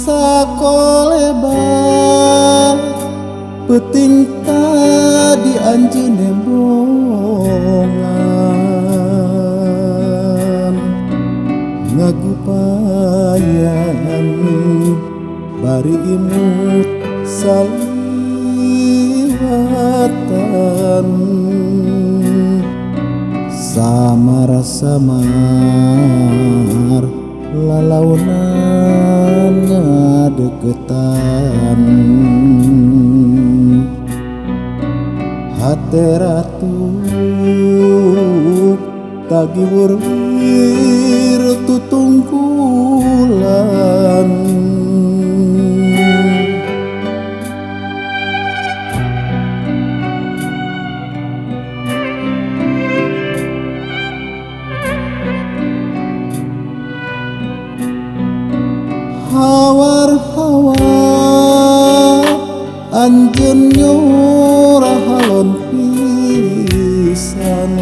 sakoleba peting tadi anjeunna bongan ngagupayan bari imut saliwatan samar lalaunan ngadeketan hate ratu tagiwur wir tutungkulan hawar-hawar anjeun nyorah halon pisan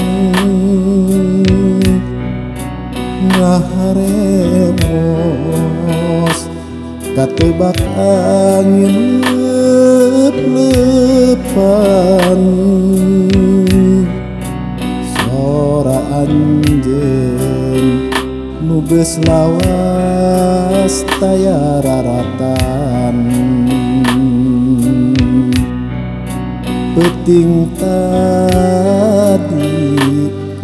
ngaharemos katebak angin lep-lepan sora anjeun nu geus lawas taya raratan peting tadi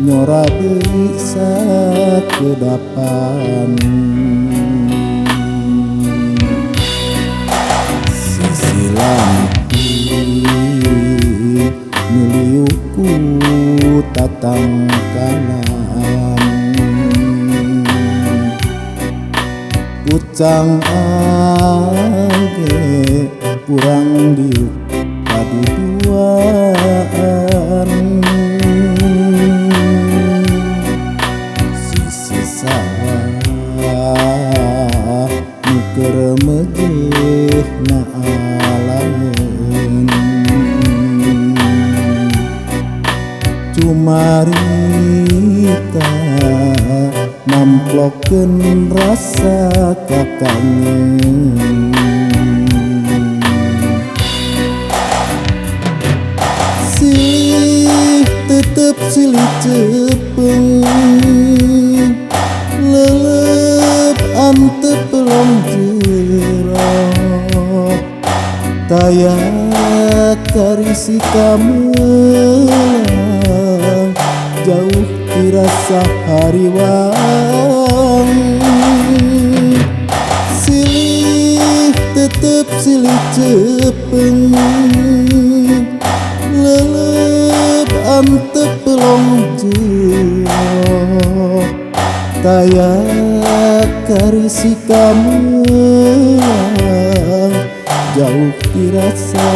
nyora deui sakedapan sisilan nu liuku tatang kanan ucang angge kurang diuk kaduduaan sisi sawah nu keur mejeh na alameun cumarita namplokeun rasa kakangen silih tetep silih cepeng lelep antep pelong jerah taya karisi kamelang jauh dirasa hariwang silih tetep silih cepeng lelep antep pelong jerah taya karisi kamelang jauh dirasa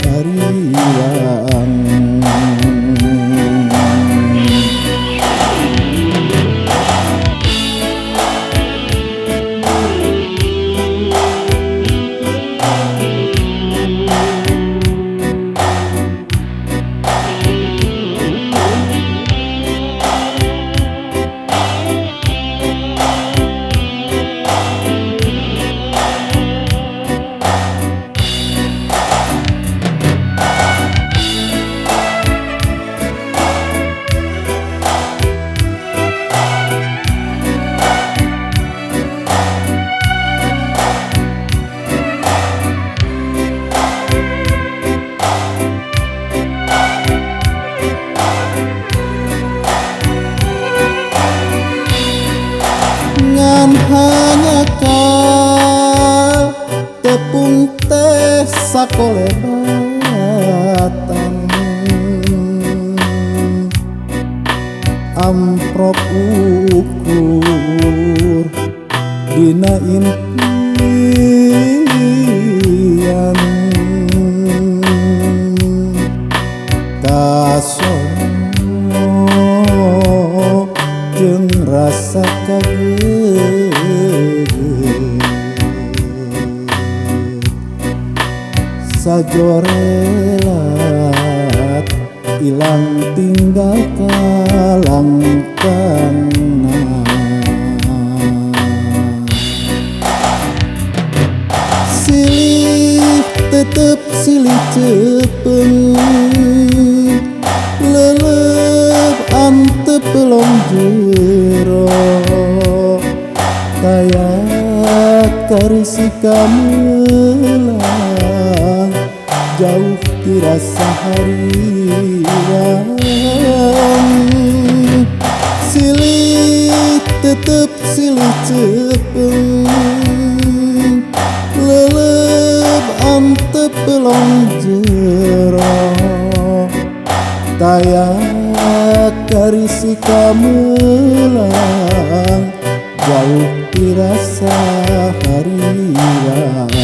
hariwang hanya kau tepung teh sakolebatan amprop ukur dina impian kasono jeung rasa kaget sajorelat ilang tinggal kalangkana cepeng lelep antep pelong jero kayak karisi kamelang jauh dirasa harian silih tetep silih cepeng lelep antep pelong jero kayak karisi kamelang jauh dirasa harian.